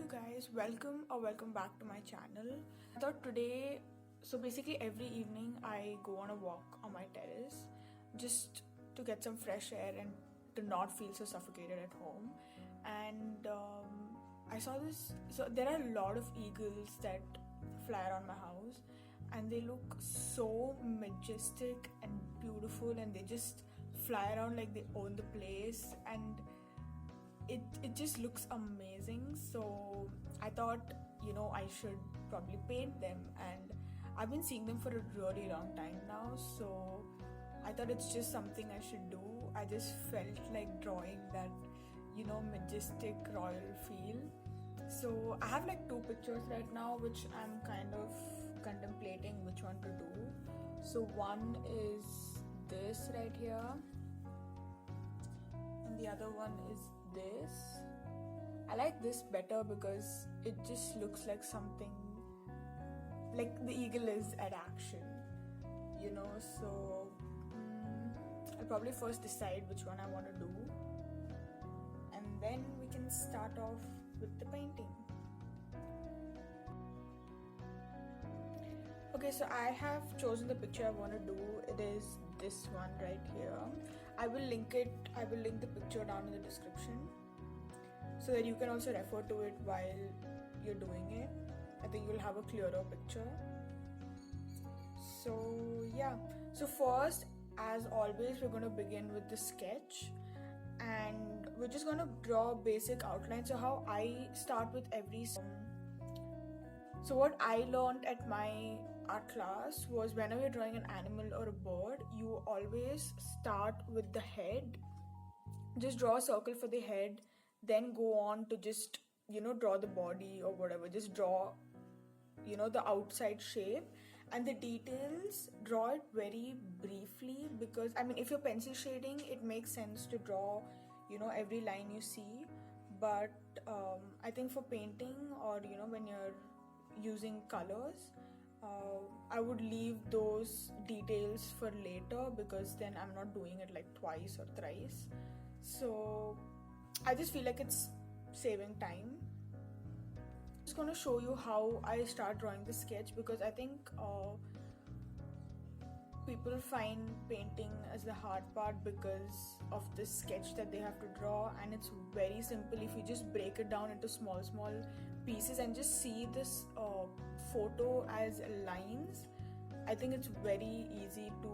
you guys, welcome back to my channel. I thought today, so basically every evening I go on a walk on my terrace just to get some fresh air and to not feel so suffocated at home. And I saw this, so there are a lot of eagles that fly around my house and they look so majestic and beautiful, and they just fly around like they own the place, and it just looks amazing. So I thought, I should probably paint them, and I've been seeing them for a really long time now, so I thought it's just something I should do. I just felt like drawing that, majestic royal feel. So I have like two pictures right now which I'm kind of contemplating which one to do. So one is this right here, and the other one is this. I like this better because it just looks like something like the eagle is at action, so I'll probably first decide which one I want to do, and then we can start off with the painting. Okay, so I have chosen the picture I want to do. It is this one right here. I will link the picture down in the description so that you can also refer to it while you're doing it. I think you'll have a clearer picture. So yeah, so first, as always, we're going to begin with the sketch, and we're just going to draw basic outlines. So how I start with every so what I learned at my art class was whenever you're drawing an animal or a bird, you always start with the head. Just draw a circle for the head, then go on to just draw the body or whatever. Just draw the outside shape, and the details draw it very briefly, because if you're pencil shading, it makes sense to draw every line you see, but I think for painting or when you're using colors, I would leave those details for later, because then I'm not doing it like twice or thrice. So I just feel like it's saving time. I'm just going to show you how I start drawing the sketch, because I think people find painting as the hard part because of the sketch that they have to draw, and it's very simple if you just break it down into small pieces and just see this photo as lines. I think it's very easy to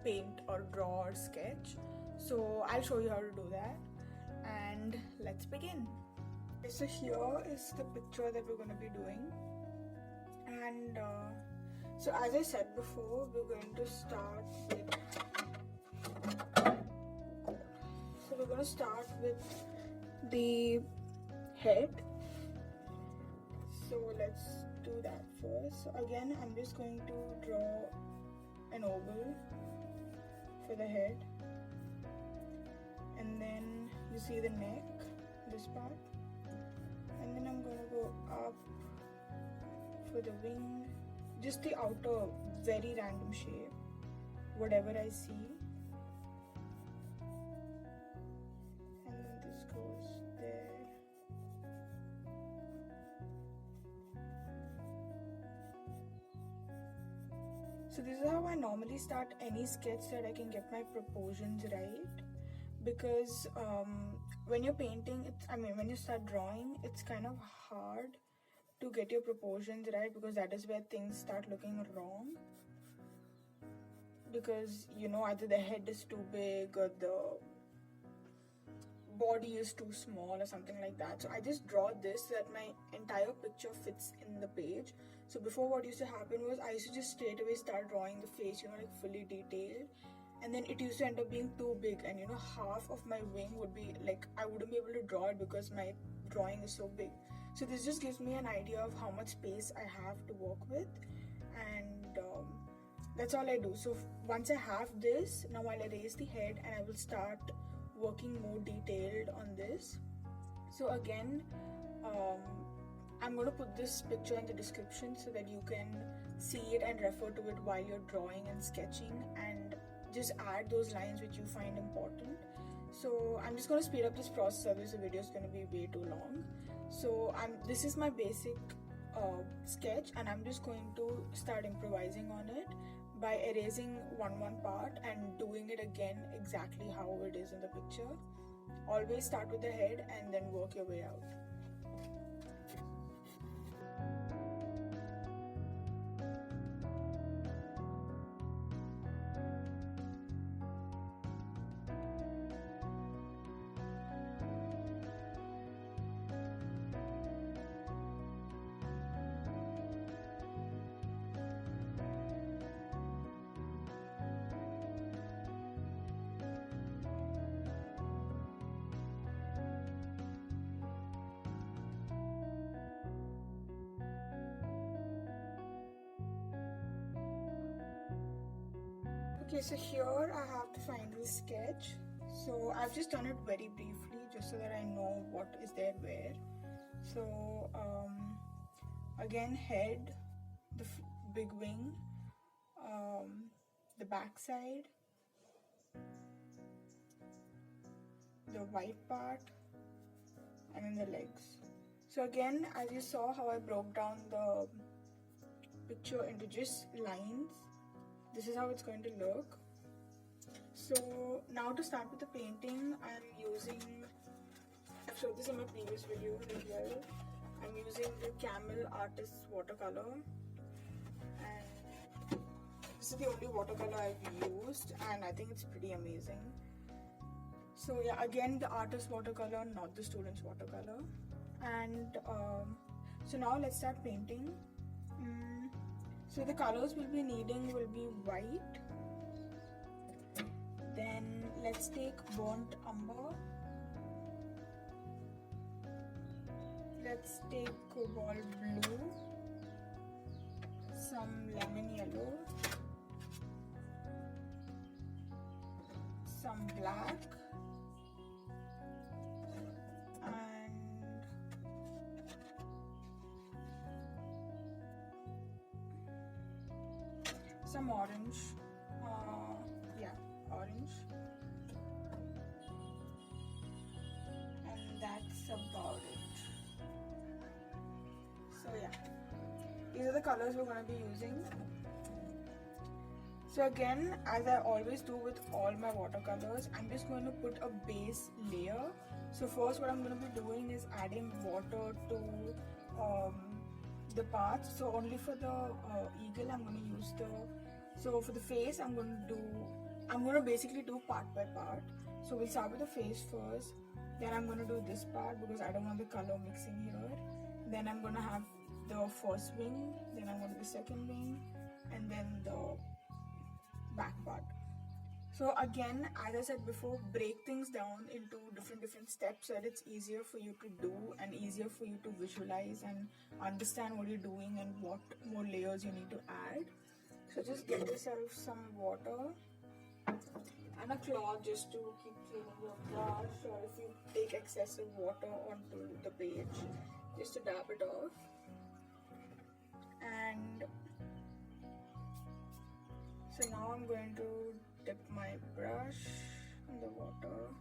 paint or draw or sketch. So I'll show you how to do that, and let's begin. Okay, so here is the picture that we're going to be doing, and so as I said before, we're going to start with the head. So let's do that first. So again, I'm just going to draw an oval for the head, and then you see the neck, this part, and then I'm going to go up for the wing, just the outer very random shape, whatever I see, and then this goes there. So this is how I normally start any sketch, so that I can get my proportions right, because when you're painting, when you start drawing, it's kind of hard to get your proportions right, because that is where things start looking wrong, because either the head is too big or the body is too small or something like that. So I just draw this so that my entire picture fits in the page. So before, what used to happen was I used to just straight away start drawing the face, like fully detailed, and then it used to end up being too big, and half of my wing would be like, I wouldn't be able to draw it because my drawing is so big. So this just gives me an idea of how much space I have to work with, and that's all I do. So once I have this, now I'll erase the head and I will start working more detailed on this. So again, I'm going to put this picture in the description so that you can see it and refer to it while you're drawing and sketching, and just add those lines which you find important. So I'm just going to speed up this process, otherwise the video is going to be way too long. So this is my basic sketch, and I'm just going to start improvising on it by erasing one part and doing it again exactly how it is in the picture. Always start with the head and then work your way out. Okay, so here I have the final sketch. So I've just done it very briefly just so that I know what is there where. So again, head, the big wing, the back side, the white part, and then the legs. So again, as you saw how I broke down the picture into just lines, this is how it's going to look. So now to start with the painting, I'm using, I've showed this in my previous video as well, I'm using the Camel Artist's watercolor, and this is the only watercolor I've used, and I think it's pretty amazing. So yeah, again the artist's watercolor, not the student's watercolor. And so now let's start painting. So the colors we'll be needing will be white, then let's take burnt umber, let's take cobalt blue, some lemon yellow, some black, and some orange. Orange, and that's about it. So yeah, these are the colors we're going to be using. So again, as I always do with all my watercolors, I'm just going to put a base layer. So first what I'm going to be doing is adding water to the parts. So only for the eagle I'm going to use so for the face I'm going to basically do part by part. So we'll start with the face first, then I'm going to do this part because I don't want the color mixing here. Then I'm going to have the first wing, then I'm going to do the second wing, and then the back part. So again, as I said before, break things down into different steps so that it's easier for you to do and easier for you to visualize and understand what you're doing and what more layers you need to add. So just get yourself some water and a cloth just to keep cleaning your brush, or if you take excessive water onto the page, just to dab it off. And so now I'm going to dip my brush in the water.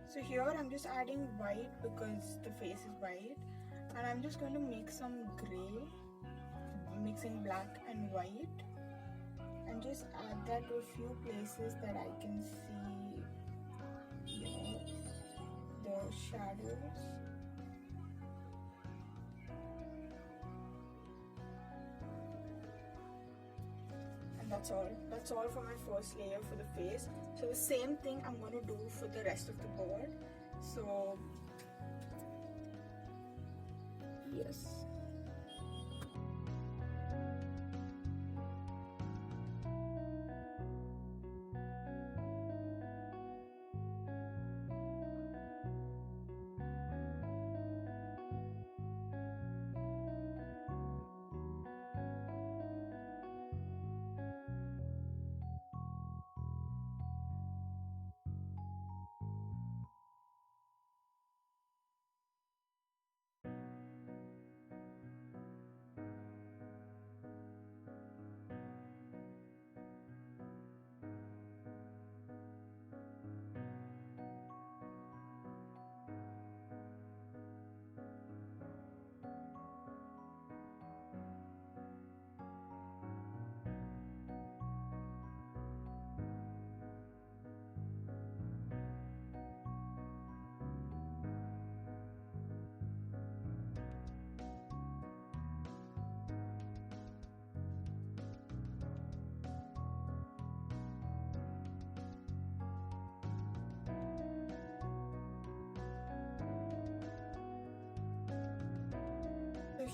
So here I'm just adding white because the face is white, and I'm just going to make some gray, mixing black and white, and just add that to a few places that I can see, the shadows. And that's all for my first layer for the face. So the same thing I'm going to do for the rest of the board. So yes.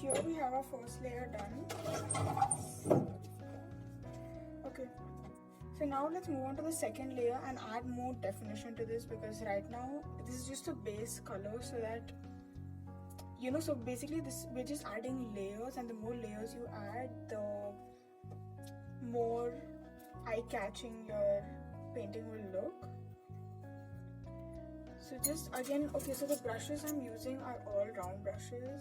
here we have our first layer done. Okay, so now let's move on to the second layer and add more definition to this, because right now this is just a base color, so that so basically this, we're just adding layers, and the more layers you add, the more eye-catching your painting will look. So just again, okay, so the brushes I'm using are all round brushes.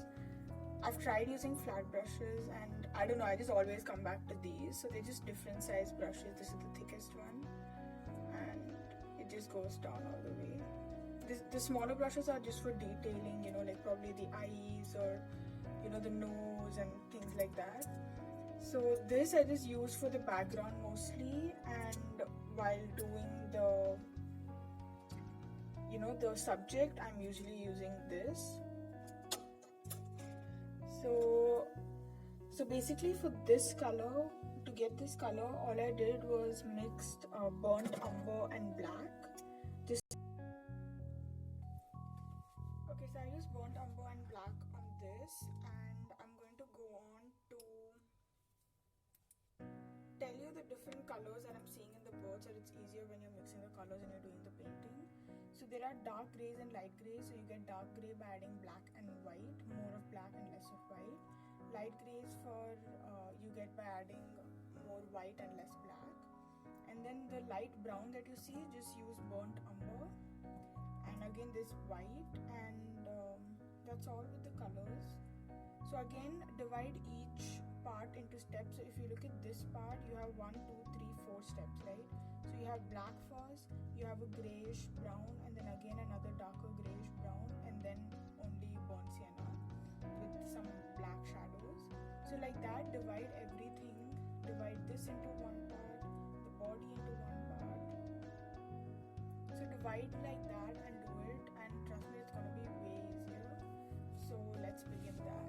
I've tried using flat brushes and I don't know, I just always come back to these. So they're just different size brushes. This is the thickest one and it just goes down all the way. The smaller brushes are just for detailing, like probably the eyes or the nose and things like that. So this I just use for the background mostly, and while doing the the subject, I'm usually using this. So basically for this color, to get this color, all I did was mixed burnt umber and black. Okay, so I used burnt umber and black on this, and I'm going to go on to tell you the different colors that I'm seeing in the birds, so it's easier when you're mixing the colors and you're doing the painting. So there are dark grays and light grays, so you get dark gray by adding black and white, more of black and less of white. Light grays for you get by adding more white and less black. And then the light brown that you see, just use burnt umber, and again this white, and that's all with the colors. So again, divide each part into steps. So if you look at this part, you have 1, 2, 3, 4 steps, right? So you have black first, you have a grayish brown, and then again another darker grayish brown, and then only burnt sienna with some black shadows. So like that, divide everything. Divide this into one part, the body into one part. So divide like that and do it, and trust me, it's gonna be way easier. So let's begin that.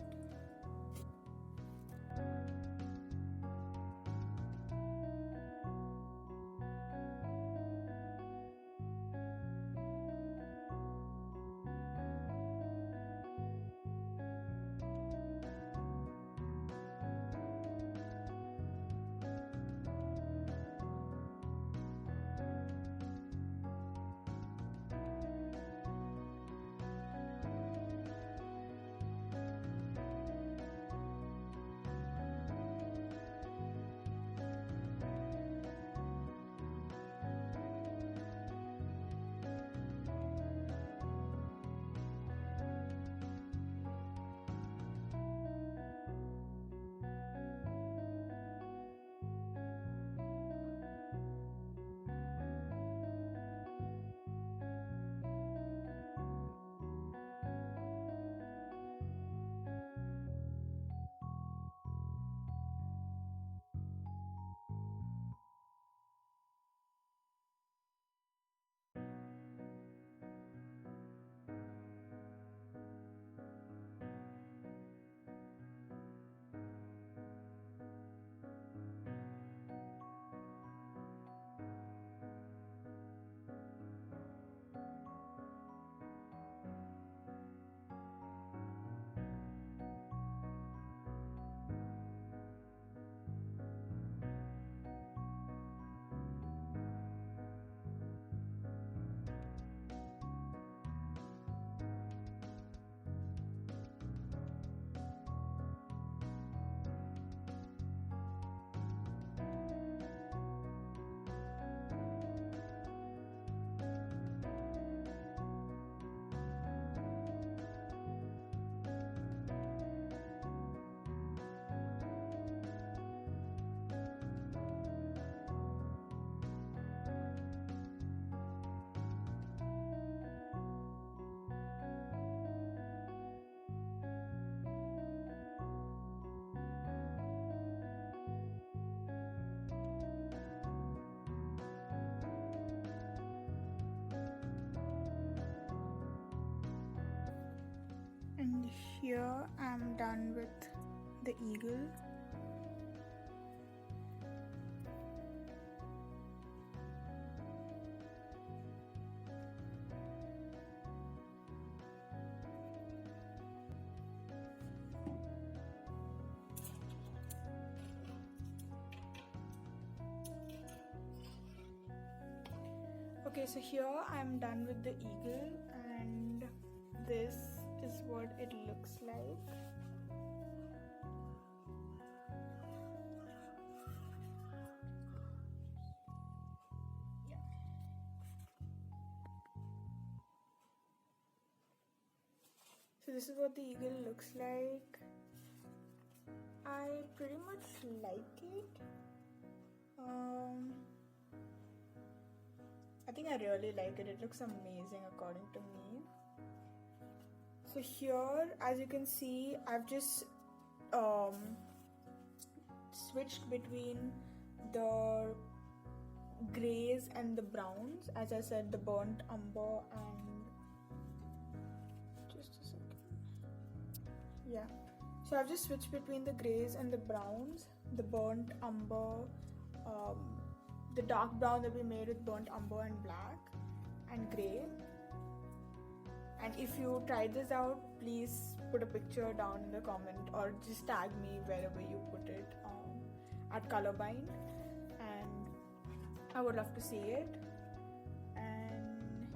And here I'm done with the eagle. Okay, so here I'm done with the eagle, and this is what it looks like. So this is what the eagle looks like. I pretty much like it. I think I really like it. It looks amazing according to me. So here, as you can see, I've just switched between the grays and the browns. As I said, the burnt umber and just a second. Yeah. So I've just switched between the grays and the browns, the burnt umber, the dark brown that we made with burnt umber and black and grey. And if you tried this out, please put a picture down in the comment or just tag me wherever you put it at Colorbind, and I would love to see it. And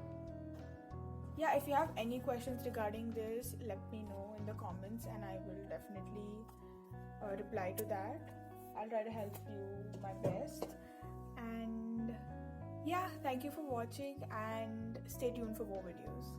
yeah, if you have any questions regarding this, let me know in the comments and I will definitely reply to that. I'll try to help you my best. And yeah, thank you for watching and stay tuned for more videos.